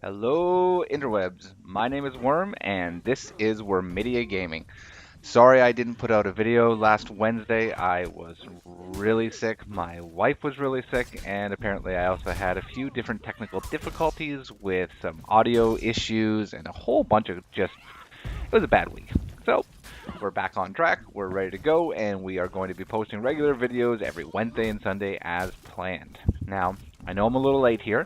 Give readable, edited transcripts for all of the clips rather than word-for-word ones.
Hello, interwebs. My name is Worm, and this is Wormidia Gaming. Sorry I didn't put out a video last Wednesday. I was really sick. My wife was really sick, and apparently I also had a few different technical difficulties with some audio issues and a whole bunch of it was a bad week. So, we're back on track, we're ready to go, and we are going to be posting regular videos every Wednesday and Sunday as planned. Now, I know I'm a little late here,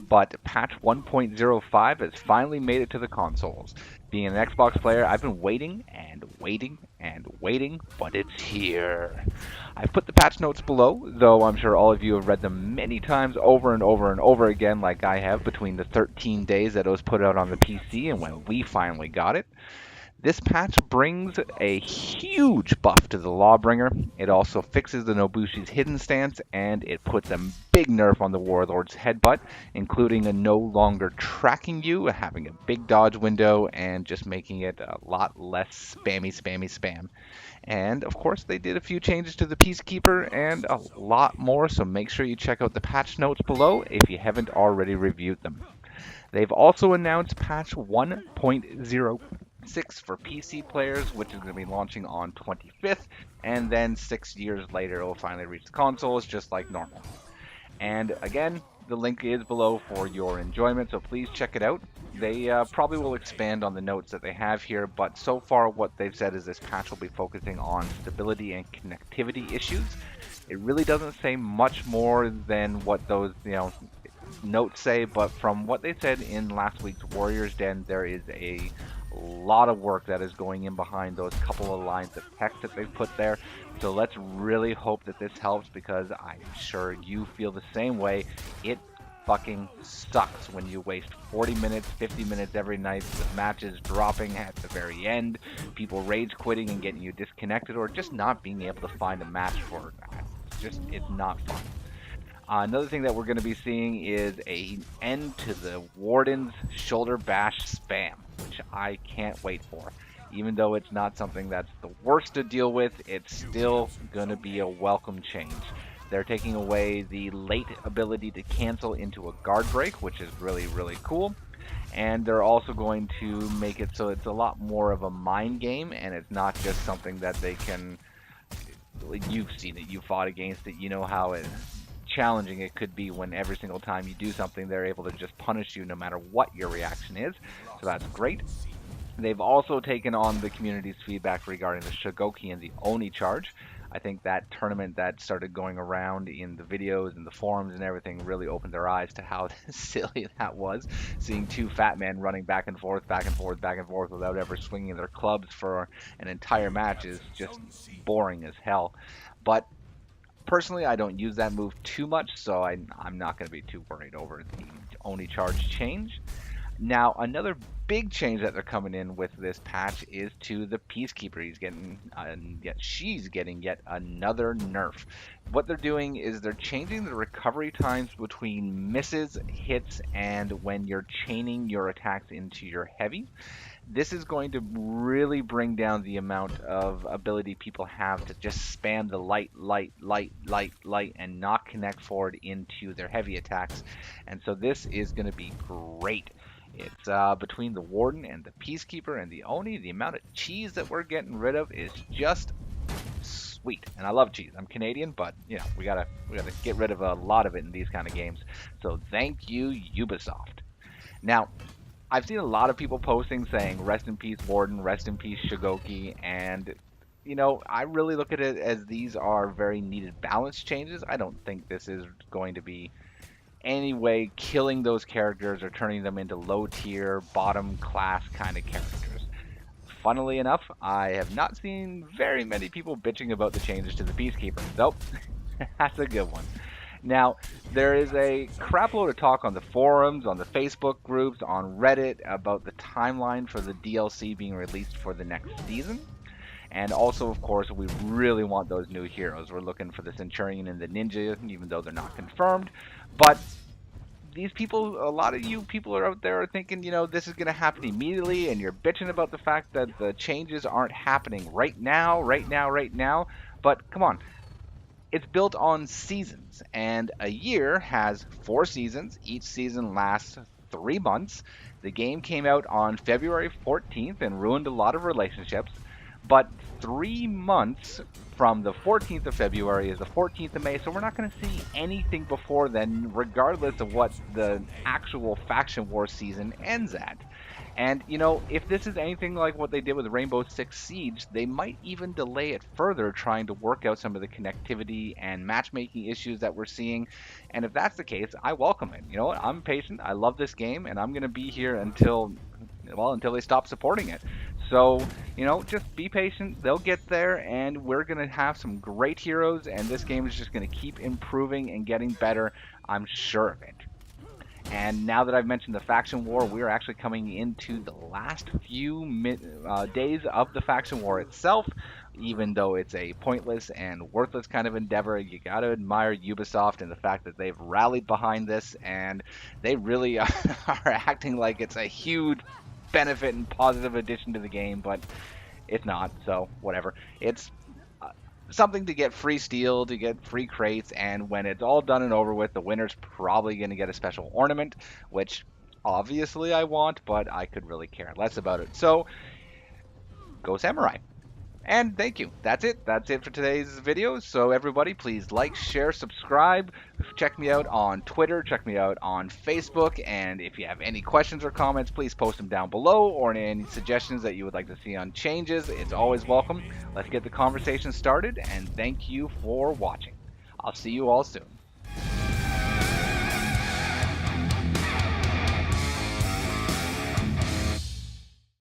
but patch 1.05 has finally made it to the consoles. Being an Xbox player, I've been waiting and waiting and waiting, but it's here. I've put the patch notes below, though I'm sure all of you have read them many times over and over and over again, like I have, between the 13 days that it was put out on the PC and when we finally got it. This patch brings a huge buff to the Lawbringer. It also fixes the Nobushi's hidden stance, and it puts a big nerf on the Warlord's headbutt, including a no longer tracking you, having a big dodge window, and just making it a lot less spam. And of course, they did a few changes to the Peacekeeper and a lot more, so make sure you check out the patch notes below if you haven't already reviewed them. They've also announced patch 1.06 for PC players, which is going to be launching on 25th, and then 6 years later it will finally reach the consoles just like normal. And again, the link is below for your enjoyment, so please check it out. They probably will expand on the notes that they have here, but so far what they've said is this patch will be focusing on stability and connectivity issues. It really doesn't say much more than what those, notes say, but from what they said in last week's Warriors Den, there is a lot of work that is going in behind those couple of lines of text that they've put there. So let's really hope that this helps, because I'm sure you feel the same way. It fucking sucks when you waste 40 minutes, 50 minutes every night with matches dropping at the very end, people rage quitting and getting you disconnected, or just not being able to find a match for that. It's not fun. Another thing that we're going to be seeing is an end to the Warden's shoulder bash spam, which I can't wait for. Even though it's not something that's the worst to deal with, it's still going to be a welcome change. They're taking away the late ability to cancel into a guard break, which is really, really cool. And they're also going to make it so it's a lot more of a mind game, and it's not just something that they can. You've seen it, you fought against it, you know how challenging it could be when every single time you do something, they're able to just punish you no matter what your reaction is. So that's great. They've also taken on the community's feedback regarding the Shogoki and the Oni charge. I think that tournament that started going around in the videos and the forums and everything really opened their eyes to how silly that was. Seeing two fat men running back and forth, back and forth, back and forth without ever swinging their clubs for an entire match is just boring as hell. But personally, I don't use that move too much, so I'm not going to be too worried over the Oni charge change. Now, another big change that they're coming in with this patch is to the Peacekeeper. She's getting yet another nerf. What they're doing is they're changing the recovery times between misses, hits, and when you're chaining your attacks into your heavy. This is going to really bring down the amount of ability people have to just spam the light, and not connect forward into their heavy attacks. And so this is going to be great. It's between the Warden and the Peacekeeper and the Oni, the amount of cheese that we're getting rid of is just sweet. And I love cheese. I'm Canadian, but we gotta get rid of a lot of it in these kind of games. So thank you, Ubisoft. Now, I've seen a lot of people posting saying rest in peace Warden, rest in peace Shigoki, and I really look at it as these are very needed balance changes. I don't think this is going to be any way killing those characters or turning them into low tier, bottom class kind of characters. Funnily enough, I have not seen very many people bitching about the changes to the Peacekeeper, so that's a good one. Now, there is a crapload of talk on the forums, on the Facebook groups, on Reddit about the timeline for the DLC being released for the next season. And also, of course, we really want those new heroes. We're looking for the Centurion and the Ninja, even though they're not confirmed. But these people, a lot of you people are out there are thinking, this is going to happen immediately, and you're bitching about the fact that the changes aren't happening right now, right now, right now. But come on, it's built on seasons, and a year has 4 seasons. Each season lasts 3 months. The game came out on February 14th and ruined a lot of relationships. But 3 months from the 14th of February is the 14th of May, so we're not going to see anything before then, regardless of what the actual faction war season ends at. And, if this is anything like what they did with Rainbow Six Siege, they might even delay it further, trying to work out some of the connectivity and matchmaking issues that we're seeing. And if that's the case, I welcome it. You know what? I'm patient. I love this game, and I'm going to be here until they stop supporting it. So, just be patient. They'll get there, and we're going to have some great heroes, and this game is just going to keep improving and getting better. I'm sure of it. And now that I've mentioned the faction war, we're actually coming into the last few days of the faction war itself. Even though it's a pointless and worthless kind of endeavor, you got to admire Ubisoft and the fact that they've rallied behind this, and they really are acting like it's a huge benefit and positive addition to the game, but it's not, so whatever. It's something to get free steel, to get free crates, and when it's all done and over with, the winner's probably going to get a special ornament, which obviously I want, but I could really care less about it. So, go Samurai. And thank you. That's it. That's it for today's video. So everybody, please like, share, subscribe. Check me out on Twitter. Check me out on Facebook. And if you have any questions or comments, please post them down below, or any suggestions that you would like to see on changes. It's always welcome. Let's get the conversation started. And thank you for watching. I'll see you all soon.